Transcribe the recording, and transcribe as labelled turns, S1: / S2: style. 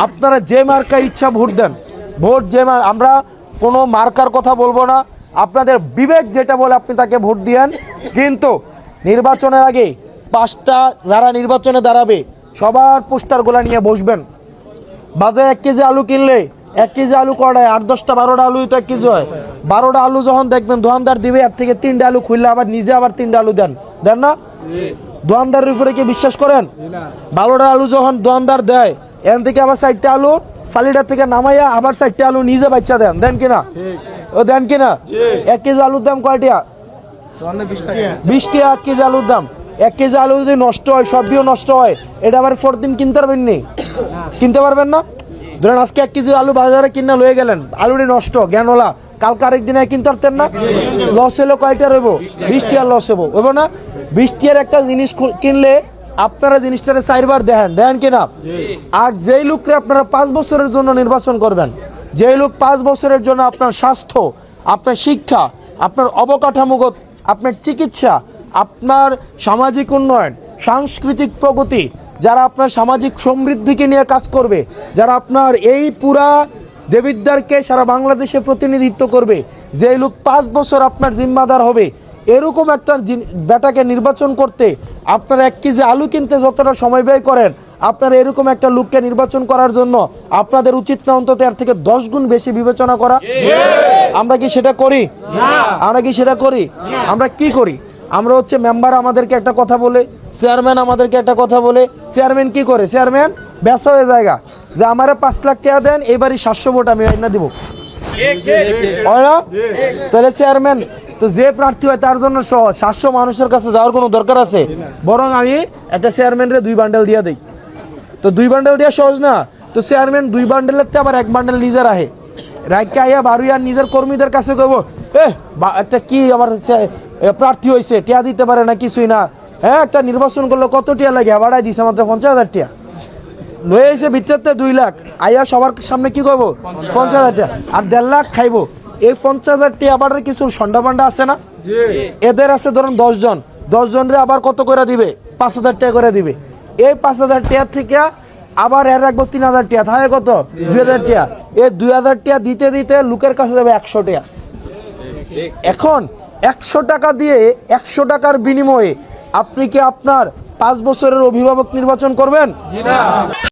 S1: আপনারা যে মার্কা ইচ্ছা ভোট দেন, ভোট যে আমরা কোনো মার্কার কথা বলবো না, আপনাদের বিবেক যেটা বলে আপনি তাকে ভোট দিয়েন। কিন্তু নির্বাচনের আগে 5টা যারা নির্বাচনে দাঁড়াবে সবার পোস্টারগুলো নিয়ে বসবেন। বাজারে 1 কেজি আলু কিনলে 1 কেজি আলু কড়ায় 8-10টা 12টা আলুই তো 1 কেজি হয়। 12টা আলু যখন দেখবেন দোকানদার দিবে, এর থেকে 3টা আলু খুললে আবার নিজে আবার 3টা আলু দেন না? দোকানদারের উপরে কি বিশ্বাস করেন? 12টা আলু যখন দোকানদার দেয়, এর থেকে আবার 4টা আলু ফালিটার থেকে নামাইয়া আবার 4টা আলু নিজে বাচ্চা দেন কিনা? ও দেন কিনা? 1 কেজি আলুর দাম কয়টা? 20 টাকা 1 কেজি আলুর দাম। 1 কেজি আলু যদি নষ্ট হয়, সবটিও নষ্ট হয়, এটা আবার পরদিন কিনতে পারবেন নি? কিনতে পারবেন না। ধরেন আজকে 1 কেজি আলু বাজারে কিনা লয়ে গেলেন, আলুটি নষ্ট জ্ঞানওয়ালা, কালকে আরেকদিনে কিনতে পারতেন না? লস হলো কয়টা রইব? 20 টাকা লস হবো না? 20 টাকার একটা জিনিস কিনলে আপনারা জিনিসটারে 4বার দেখেন কিনা? আর যেই লোককে আপনারা 5 বছরের জন্য নির্বাচন করবেন, যেই লোক 5 বছরের জন্য আপনার স্বাস্থ্য, আপনার শিক্ষা, আপনার অবকাঠামোগত, আপনার চিকিৎসা, আপনার সামাজিক উন্নয়ন, সাংস্কৃতিক প্রগতি, যারা আপনার সামাজিক সমৃদ্ধিকে নিয়ে কাজ করবে, যারা আপনার এই পুরা দেবিদ্বারকে সারা বাংলাদেশে প্রতিনিধিত্ব করবে, যে লোক 5 বছর আপনার জিম্মাদার হবে, এরকম একটা বেটাকে নির্বাচন করতে আপনারা 1 কেজি আলু কিনতে যতটা সময় ব্যয় করেন, আপনারা এরকম একটা লোককে নির্বাচন করার জন্য আপনাদের উচিত না অন্তত এর থেকে 10 গুণ বেশি বিবেচনা করা? আমরা কি সেটা করি? আমরা কি সেটা করি? আমরা কি করি? আমরা হচ্ছে মেম্বার আমাদেরকে একটা কথা বলে, চেয়ারম্যান আমাদেরকে একটা কথা বলে, চেয়ারম্যান কি করে? চেয়ারম্যান ব্যবসা হয়ে জায়গা যে আমারে 5 লাখ টাকা দেন, এবারই 700 ভোট আমি না দিব। তাহলে চেয়ারম্যান তো যে প্রার্থী হয় তার জন্য 700 মানুষের কাছে যাওয়ার কোনো দরকার আছে? বরং আমি একটা চেয়ারম্যানরে 2 বান্ডেল দিয়ে দিই। তো 2 বান্ডেল দেওয়া সহজ না? তো চেয়ারম্যান 2 বান্ডেলের আবার 1 বান্ডেল নিজের আহে রাইকে আইয়া বারুইয়ার নিজের কর্মীদের কাছে কইব, একটা কি আমার প্রার্থী হয়েছে, টিয়া দিতে পারে না, কিছুই না। হ্যাঁ, একটা নির্বাচন করলো কত টিয়া লাগে? বাড়াই দিছে মাত্র 50,000 টিয়া। লয়ে এসে ভিতরতে 2 লাখ, আইয়া সবার সামনে কি করবো? 50,000 টাকা। আর 1.5 লাখ খাইবো। এই 50,000 টাকা আবার কিছু সন্ডা পান্ডা আছে না? এদের আছে ধরুন 10 জন, 10 জনরে আবার কত করে দিবে? 5,000 টাকা করে দিবে। এই 5,000 টাকা থেকে আবার এর রাখবো 3,000 টাকা, তাহলে কত? 2,000 টাকা। এই 2,000 টাকা দিতে দিতে লোকের কাছে যাবে 100 টাকা। এখন 100 টাকা দিয়ে 100 টাকার বিনিময়ে আপনি কি আপনার 5 বছরের অভিভাবক নির্বাচন করবেন?